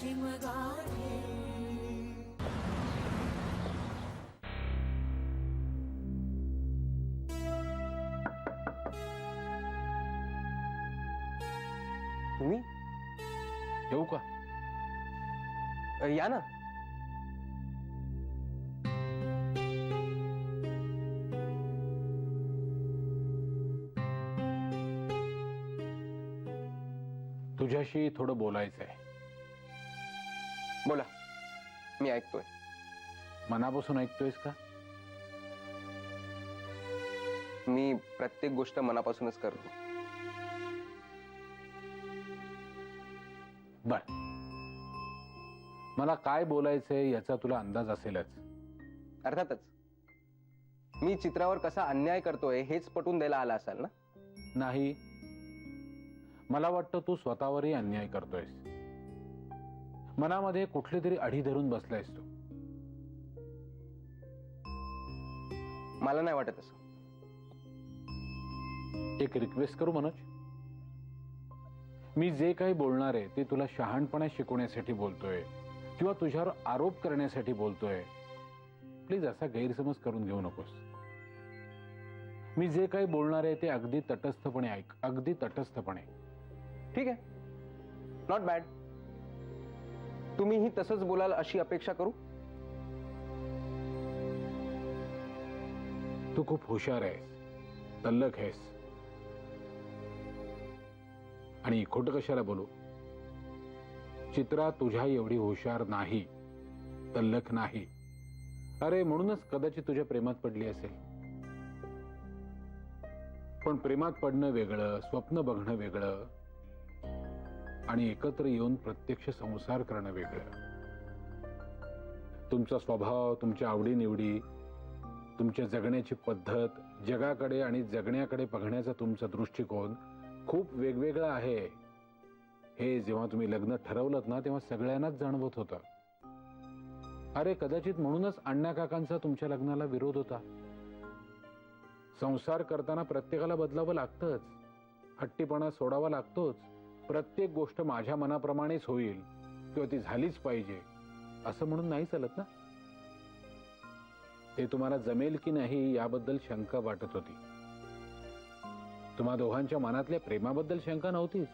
शिमगारे. तुम्ही येऊ का? या ना. तुझ्याशी थोडं बोलायचं आहे. बोला, मी ऐकतोय. मनापासून ऐकतोयस का? मी प्रत्येक गोष्ट मनापासूनच करतो. बर, मला काय बोलायचंय याचा तुला अंदाज असेलच. अर्थातच. मी चित्रावर कसा अन्याय करतोय हेच पटवून द्यायला आला असाल ना? नाही, मला वाटतं तू स्वतःवरही अन्याय करतोयस. मनामध्ये कुठली तरी अढी धरून बसलायस तू. मला नाही वाटत असं. एक रिक्वेस्ट करू मनोज? मी जे काही बोलणार आहे ते तुला शहाणपणा शिकवण्यासाठी बोलतोय किंवा तुझ्यावर आरोप करण्यासाठी बोलतोय. प्लीज असा गैरसमज करून घेऊ नकोस. मी जे काही बोलणार आहे ते अगदी तटस्थपणे ऐक, अगदी तटस्थपणे. ठीक आहे, नॉट बॅड. तुम्हीही तसंच बोलाल अशी अपेक्षा करू. तू खूप हुशार आहेस, तल्लख आहेस. आणि खोटं कशाला बोलू? चित्रा तुझ्या एवढी हुशार नाही, तल्लख नाही. अरे म्हणूनच कदाचित तुझ्या प्रेमात पडली असेल. पण प्रेमात पडणं वेगळं, स्वप्न बघणं वेगळं, आणि एकत्र येऊन प्रत्यक्ष संसार करणं वेगळं. तुमचा स्वभाव, तुमच्या आवडीनिवडी, तुमच्या जगण्याची पद्धत, जगाकडे आणि जगण्याकडे बघण्याचा तुमचा दृष्टिकोन खूप वेगवेगळा आहे. हे जेव्हा तुम्ही लग्न ठरवलं ना तेव्हा सगळ्यांनाच जाणवत होतं. अरे कदाचित म्हणूनच अण्णा काकांचा तुमच्या लग्नाला विरोध होता. संसार करताना प्रत्येकाला बदलावं लागतंच, हट्टीपणा सोडावा लागतोच. प्रत्येक गोष्ट माझ्या मनाप्रमाणेच होईल किंवा ती झालीच पाहिजे असं म्हणून नाही चालत ना. ते तुम्हाला जमेल की नाही याबद्दल शंका वाटत होती. तुम्हा दोघांच्या मनातल्या प्रेमाबद्दल शंका नव्हतीच.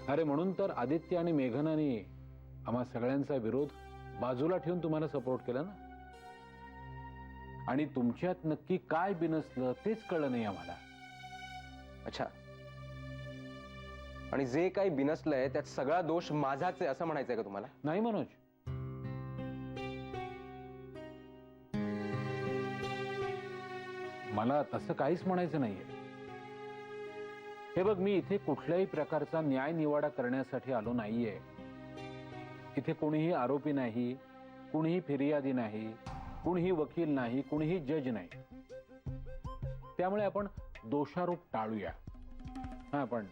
अरे म्हणून तर आदित्य आणि मेघनाने आम्हा सगळ्यांचा विरोध बाजूला ठेवून तुम्हाला सपोर्ट केला ना. आणि तुमच्यात नक्की काय बिनसलं तेच कळलं नाही आम्हाला. अच्छा, आणि जे काही बिनसलंय त्यात सगळा दोष माझाच आहे असं म्हणायचंय का तुम्हाला? नाही मनोज, मला तसं काहीच म्हणायचं नाहीये. हे बघ, मी इथे कुठल्याही प्रकारचा न्याय निवाडा करण्यासाठी आलो नाहीये. इथे कोणीही आरोपी नाही, कुणीही फिर्यादी नाही, कुणीही वकील नाही, कुणीही जज नाही. त्यामुळे आपण दोषारोप टाळूया. हा, पण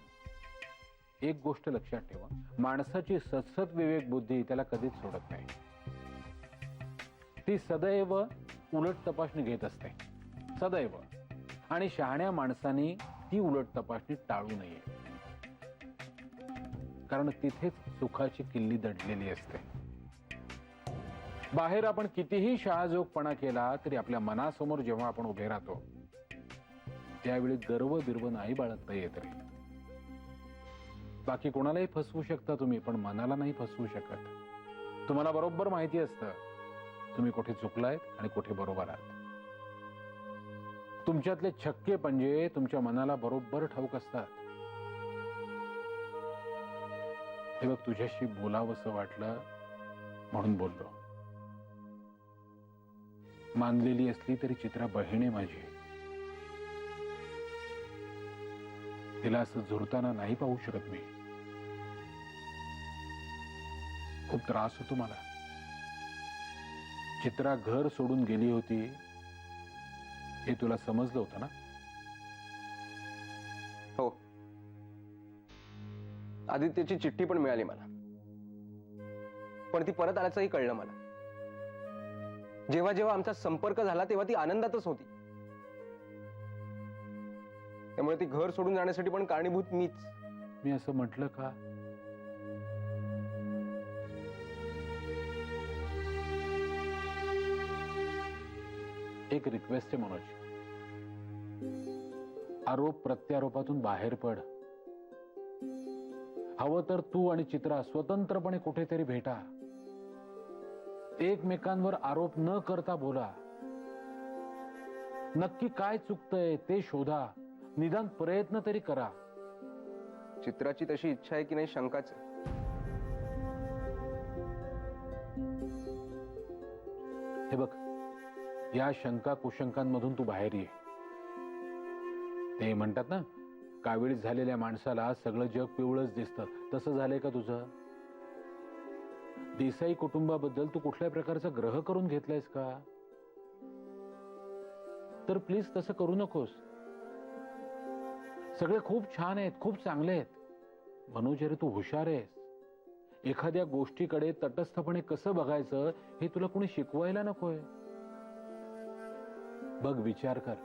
एक गोष्ट लक्षात ठेवा, माणसाची सतसत विवेक बुद्धी त्याला कधीच सोडत नाही. ती सदैव उलट तपासणी घेत असते, सदैव. आणि शहाण्या माणसाने ती उलट तपासणी टाळू नये, कारण तिथेच सुखाची किल्ली दडलेली असते. बाहेर आपण कितीही शहाजोगपणा केला तरी आपल्या मनासमोर जेव्हा आपण उभे राहतो त्यावेळी गर्व बिर्व नाही बाळगता येत रे. बाकी कोणालाही फसवू शकता तुम्ही, पण मनाला नाही फसवू शकत. तुम्हाला बरोबर माहिती असतं तुम्ही कुठे चुकलायत आणि कुठे बरोबर आहात. तुमच्यातले छक्के पंजे तुमच्या मनाला बरोबर ठाऊक असतात. हे बघ, तुझ्याशी बोलावंसं वाटलं म्हणून बोललो. मानलेली असली तरी चित्रा बहीण आहे माझी. तिला असं झुरताना नाही पाहू शकत मी. खूप त्रास होतो मला. चित्रा घर सोडून गेली होती हे तुला समजलं होतं ना? हो, आदित्यची चिठ्ठी पण मिळाली मला, पण ती परत आल्याचंही कळलं मला. जेव्हा जेव्हा आमचा संपर्क झाला तेव्हा ती आनंदातच होती. त्यामुळे ती घर सोडून जाण्यासाठी पण कारणीभूत मीच. मी असं म्हटलं का? एक रिक्वेस्ट आहे मनोज, आरोप प्रत्यारोपातून बाहेर पड. हवं तर तू आणि चित्रा स्वतंत्रपणे कुठेतरी भेटा, एकमेकांवर आरोप न करता बोला. नक्की काय चुकतंय ते शोधा, निदान प्रयत्न तरी करा. चित्राची तशी इच्छा आहे की नाही शंकाच आहे. हे बघ, या शंका कुशंकांमधून तू बाहेर ये. ते म्हणतात ना, कावीळ झालेल्या माणसाला सगळं जग पिवळच दिसतं. तसं झालंय का तुझं? देसाई कुटुंबाबद्दल तू कुठल्या प्रकारचा ग्रह करून घेतलायस का? तर प्लीज तसं करू नकोस. सगळे खूप छान आहेत, खूप चांगले आहेत. मनोज, अरे तू हुशार आहेस. एखाद्या गोष्टीकडे तटस्थपणे कसं बघायचं हे तुला कोणी शिकवायला नकोय. बघ, विचार कर.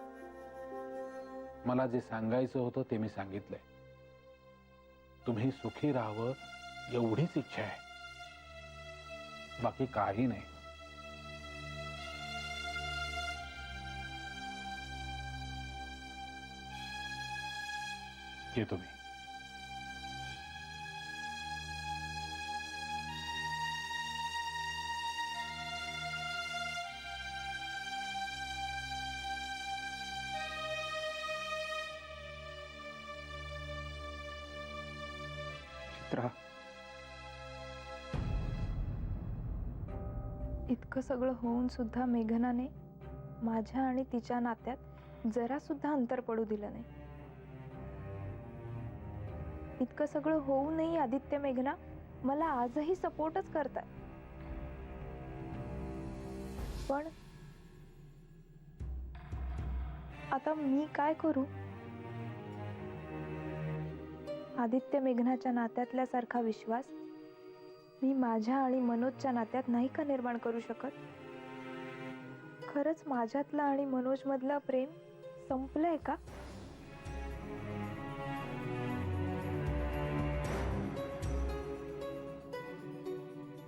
मला जे सांगायचं होतं ते मी सांगितलंय. तुम्ही सुखी राहावं एवढीच इच्छा आहे, बाकी काही नाही. येतो मी. चित्रा, इतकं सगळं होऊन सुद्धा मेघनाने माझ्या आणि तिच्या नात्यात जरा सुद्धा अंतर पडू दिलं नाही. इतकं सगळं होऊनही आदित्य मेघना मला आजही सपोर्टच करतात. पण आता मी काय करू? आदित्य मेघनाच्या नात्यातल्या सारखा विश्वास मी माझ्या आणि मनोजच्या नात्यात नाही का निर्माण करू शकत? खरंच माझ्यातलं आणि मनोज मधलं प्रेम संपलंय का?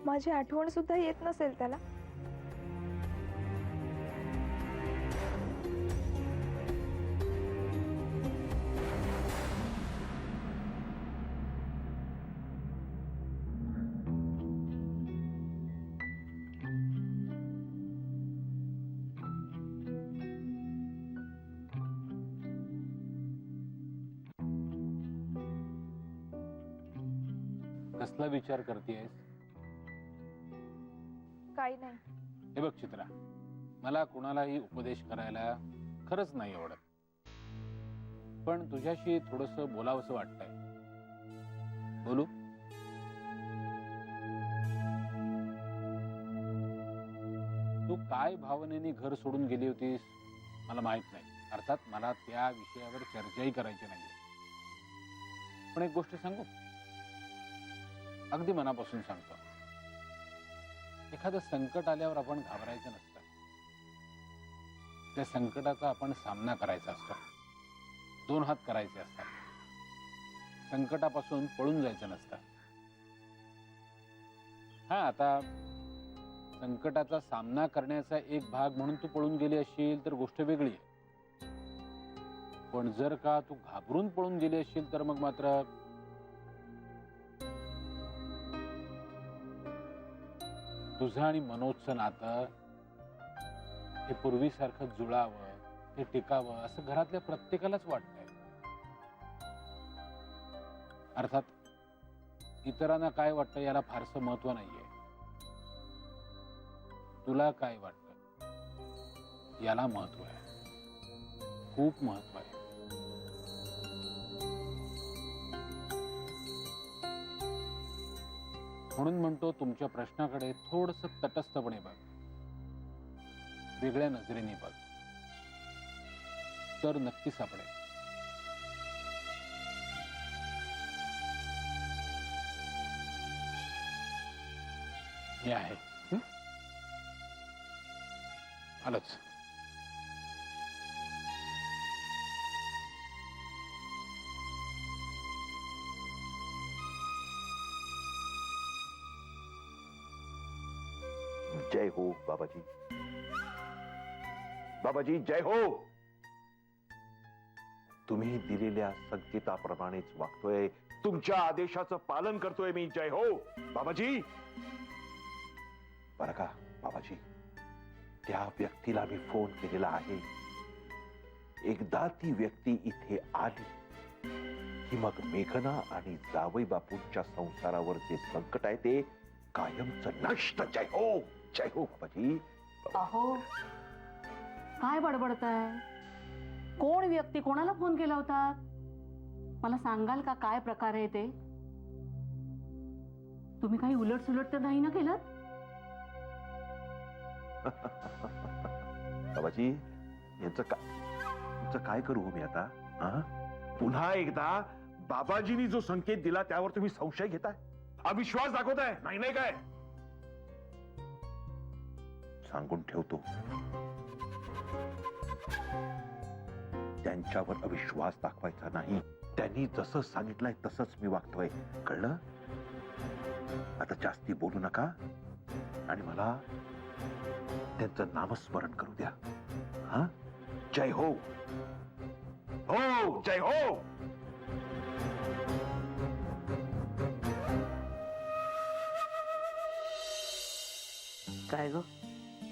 माझी आठवण सुद्धा येत नसेल त्याला? कसला विचार करतेयस? काही नाही. हे बघ चित्रा, मला कुणालाही उपदेश करायला खरंच नाही आवडत, पण तुझ्याशी थोडंसं बोलावंसं वाटतंय. बोलू? तू काय भावनेने घर सोडून गेली होतीस मला माहित नाही. अर्थात मला त्या विषयावर चर्चाही करायची नाहीये. पण एक गोष्ट सांगू, अगदी मनापासून सांगतो. एखादं संकट आल्यावर आपण घाबरायचं नसतं. त्या संकटाचा आपण सामना करायचा असतो. 2 हात करायचे असतात. संकटापासून पळून जायचं नसतं. हा, आता संकटाचा सामना करण्याचा एक भाग म्हणून तू पळून गेली असशील तर गोष्ट वेगळी आहे. पण जर का तू घाबरून पळून गेली असशील तर मग मात्र तुझं आणि मनोजचं नातं हे पूर्वीसारखं जुळावं, हे टिकावं असं घरातल्या प्रत्येकालाच वाटतंय. अर्थात इतरांना काय वाटतं याला फारसं महत्व नाहीये. तुला काय वाटतं याला महत्व आहे, खूप महत्व आहे. म्हणून म्हणतो, तुमच्या प्रश्नाकडे थोडंसं तटस्थपणे बघ, वेगळ्या नजरेने बघ, तर नक्की सापडेल. हे आहे. आलंच. जय हो बाबाजी. बाबाजी जय हो. तुम्ही दिलेल्या संकेताप्रमाणेच वागतोय, तुमच्या आदेशाचं पालन करतोय मी. जय हो बाबाजी. बरं का बाबाजी, त्या व्यक्तीला मी फोन केलेला आहे. एकदा ती व्यक्ती इथे आली की मग मेघना आणि जावई बापूंच्या संसारावर जे संकट आहे ते कायमचं नष्ट. जय हो. जय हो बाबाजी. अहो काय बडबडताय? कोण व्यक्ती, कोणाला फोन केला होता? मला सांगाल का काय प्रकार आहे ते? तुम्ही काही उलट सुलट तर नाही ना केलं? बाबाजी यांचं काय करू मी आता? हा? पुन्हा एकदा बाबाजींनी जो संकेत दिला त्यावर तुम्ही संशय घेताय, अविश्वास दाखवताय. नाही नाही काय सांगून ठेवतो, त्यांच्यावर अविश्वास दाखवायचा नाही. त्यांनी जसं सांगितलंय तसंच मी वागतोय. कळलं? आता जास्ती बोलू नका आणि मला त्यांचं नामस्मरण करू द्या. हा? जय हो. हो जय हो. काय ग,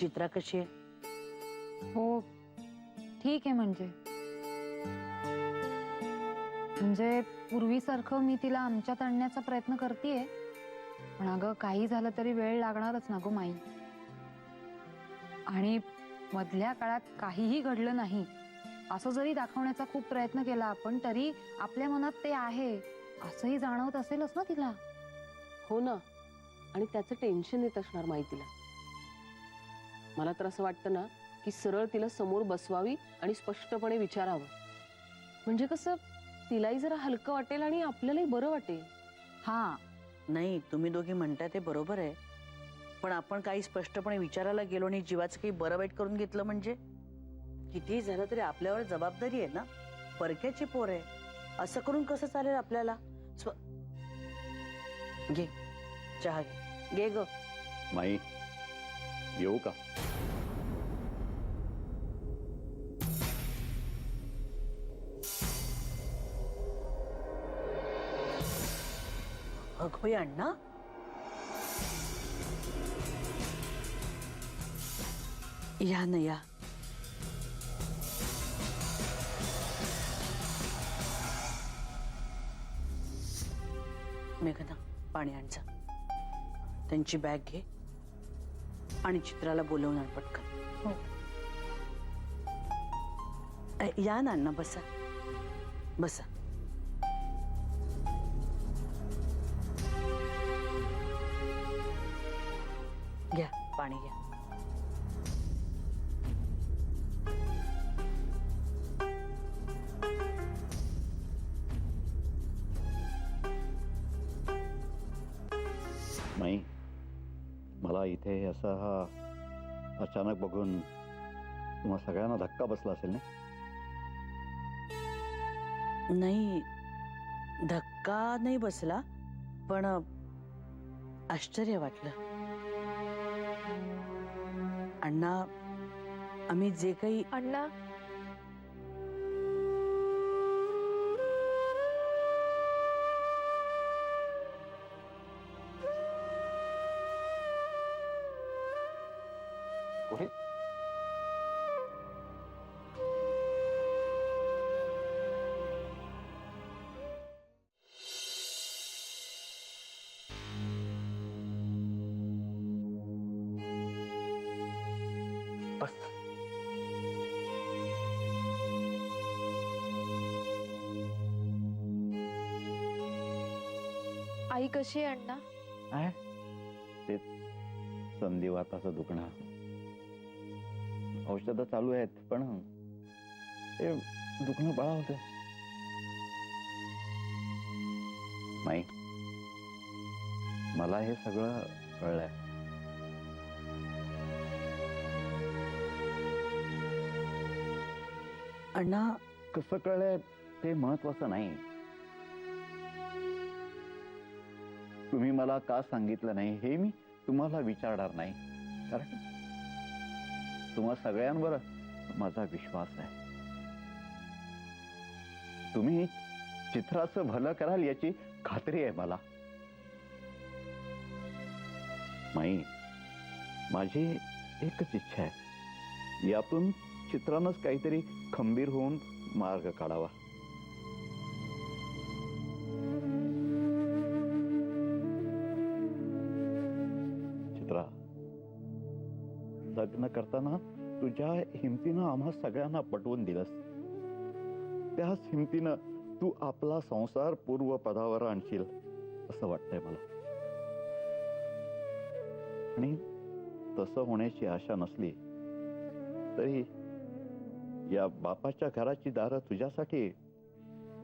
चित्रा कशी आहे? हो ठीक आहे. म्हणजे पूर्वीसारखं मी तिला आमच्यात आणण्याचा प्रयत्न करतेय, पण अगं काही झालं तरी वेळ लागणारच ना गो माई. आणि मधल्या काळात काहीही घडलं नाही असं जरी दाखवण्याचा खूप प्रयत्न केला आपण, तरी आपल्या मनात ते आहे असंही जाणवत असेलच ना तिला. हो ना, आणि त्याचं टेन्शन येत असणार माहितीला. मला तर असं वाटतं ना की सरळ तिला समोर बसवावी आणि स्पष्टपणे विचारावं, म्हणजे कसं तिलाही जरा हलकं वाटेल आणि आपल्यालाही बरं वाटेल. हा नाही, तुम्ही दोघी म्हणताय ते बरोबर आहे, पण आपण काही स्पष्टपणे विचारायला गेलो आणि जीवाचं काही बरं वाईट करून घेतलं म्हणजे? कितीही झालं तरी आपल्यावर जबाबदारी आहे ना, परक्याची पोर आहे. असं करून कसं चालेल आपल्याला? घे चहा, घे ग. माई येऊ का? अगं अण्णा, या ना या. मेघना पाणी आणजा. त्यांची बॅग घे आणि चित्राला बोलवून आण पटकन. या ना अण्णा, बसा बसा. घ्या पाणी घ्या. माई, मला इथे असा हा अचानक बघून तुम्हा सगळ्यांना धक्का बसला असेल ना? नाही, धक्का नाही बसला, पण आश्चर्य वाटलं. अण्णा, आम्ही जे काही अण्णा, कुठे? बस. आई कशी आहे अण्णा? आहे तेच संधिवाताचं दुखणं. औषधं चालू आहेत, पण ते दुखणं बळा होतं. माई, मला हे सगळं कळलंय. अण्णा, कसं कळलंय ते महत्वाचं नाही. तुम्ही मला का सांगितलं नाही हे मी तुम्हाला विचारणार नाही, कारण तुम्हा सगळ्यांवर माझा विश्वास आहे. तुम्ही चित्राचं भलं कराल याची खात्री आहे मला. माई, माझी एकच इच्छा आहे, यातून चित्रानंच काहीतरी खंबीर होऊन मार्ग काढावा. चित्रा, लग्न करताना तुझ्या हिमतीनं आम्हा सगळ्यांना पटवून दिलंस. त्याच हिमतीनं तू आपला संसार पूर्वपदावर आणशील असं वाटतंय मला. आणि तसं होण्याची आशा नसली तरी या बापाच्या घराची दारं तुझ्यासाठी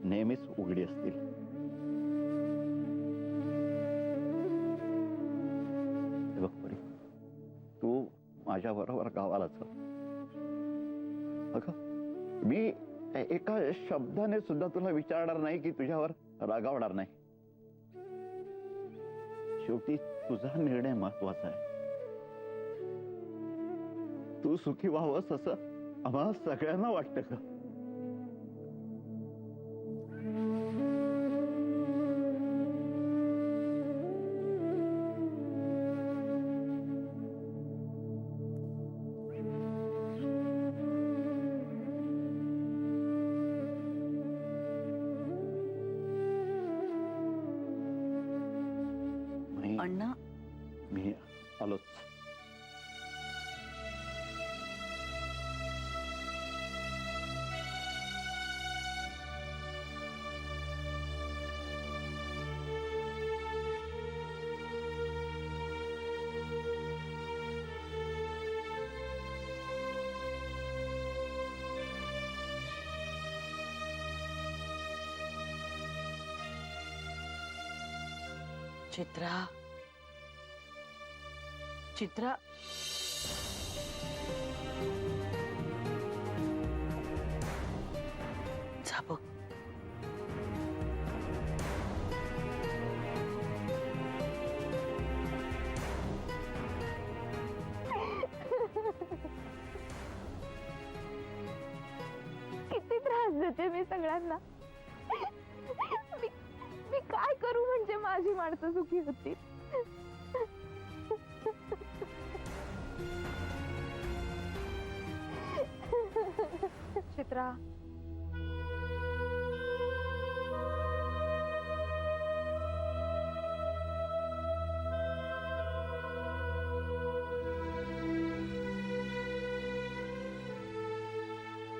नेहमीच उघडी असतील. हे बघ परी, तू माझ्या बरोबर गावाला चल. अगं, मी एका शब्दाने सुद्धा तुला विचारणार नाही की तुझ्यावर रागावणार नाही. शेवटी तुझा निर्णय महत्वाचा आहे. तू सुखी व्हावंस असं आम्हाला सगळ्यांना वाटतं का? अण्णा, मी आलोच. चित्रा, चित्रा, जा बघ. किती त्रास देते मी सगळ्यांना. मी काय करू म्हणजे माझी माणसं सुखी होती. चित्रा,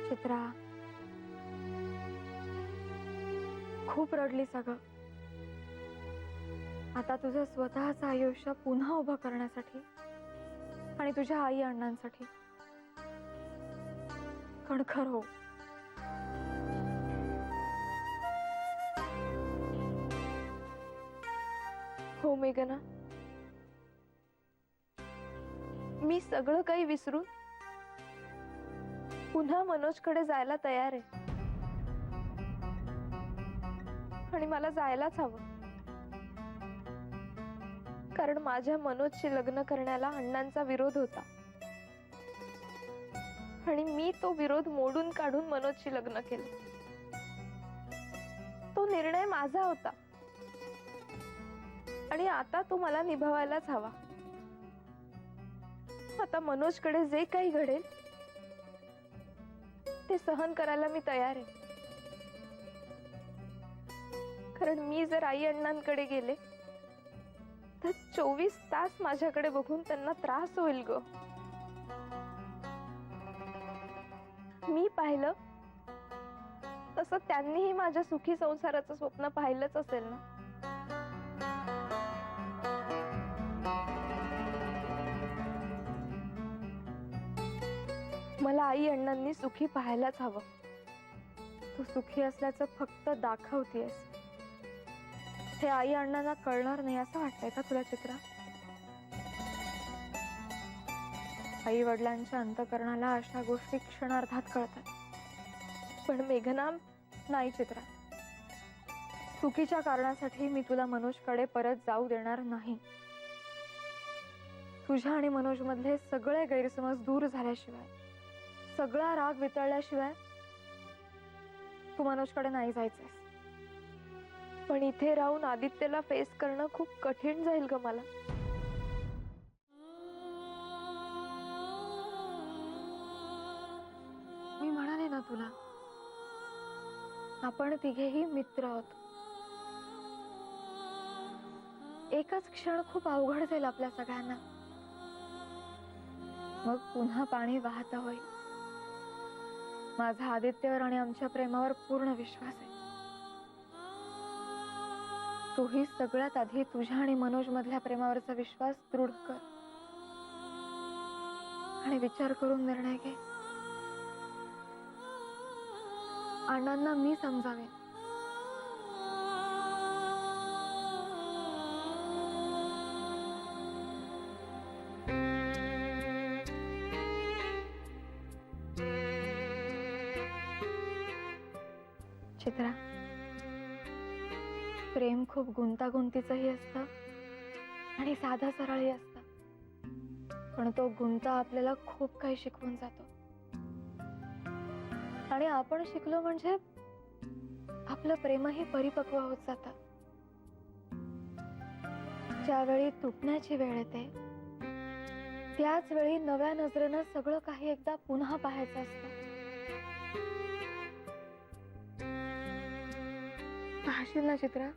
चित्रा, खूप रडलीस अगं. आता तुझं स्वतःचं आयुष्य पुन्हा उभं करण्यासाठी आणि तुझ्या आई अण्णांसाठी कणखर हो. हो मेघना, मी सगळं काही विसरून पुन्हा मनोजकडे जायला तयार आहे. आणि मला जायलाच हवं, कारण माझ्या मनोजशी लग्न करण्याला अण्णांचा विरोध होता आणि मी तो विरोध मोडून काढून मनोजशी लग्न केलं. तो निर्णय माझा होता आणि आता तो मला निभावायलाच हवा. आता मनोजकडे जे काही घडेल ते सहन करायला मी तयार आहे. कारण मी जर आई अण्णांकडे गेले तर 24 तास माझ्याकडे बघून त्यांना त्रास होईल ग. मी पाहिलं तसं त्यांनीही माझ्या सुखी संसाराचं स्वप्न पाहिलंच असेल ना. मला आई अण्णांनी सुखी पाहायलाच हवं. तू सुखी असल्याचं फक्त दाखवतेस. हे आई अण्णांना कळणार नाही असं वाटतंय का तुला चित्रा? आई वडिलांच्या अंतःकरणाला अशा गोष्टी क्षणार्धात कळतात. पण मेघना, नाही चित्रा, चुकीच्या कारणासाठी मी तुला मनोजकडे परत जाऊ देणार नाही. तुझ्या आणि मनोज मधले सगळे गैरसमज दूर झाल्याशिवाय सगळा राग वितळल्याशिवाय तू मनोजकडे नाही जायचंस. पण इथे राहून आदित्यला फेस करणं खूप कठीण जाईल ग मला. मी म्हणाले ना तुला, आपण तिघेही मित्र आहोत. एकच क्षण खूप अवघड जाईल आपल्या सगळ्यांना. मग पुन्हा पाणी वाहत होईल. माझा आदित्यवर आणि आमच्या प्रेमावर पूर्ण विश्वास आहे. तूही सगळ्यात आधी तुझ्या आणि मनोज मधल्या प्रेमावरचा विश्वास दृढ कर आणि विचार करून निर्णय घे. अण्णांना मी समजावेन. चित्रा, प्रेम खूप गुंतागुंतीचंही असतं आणि साधं सरळही असतं. पण तो गुंता आपल्याला खूप काही शिकवून जातो. आणि आपण शिकलो म्हणजे आपलं प्रेमही परिपक्व होत जातं. ज्यावेळी तुटण्याची वेळ येते त्याच वेळी नव्या नजरेनं सगळं काही एकदा पुन्हा पाहायचं असतं. पाहशील ना चित्रा,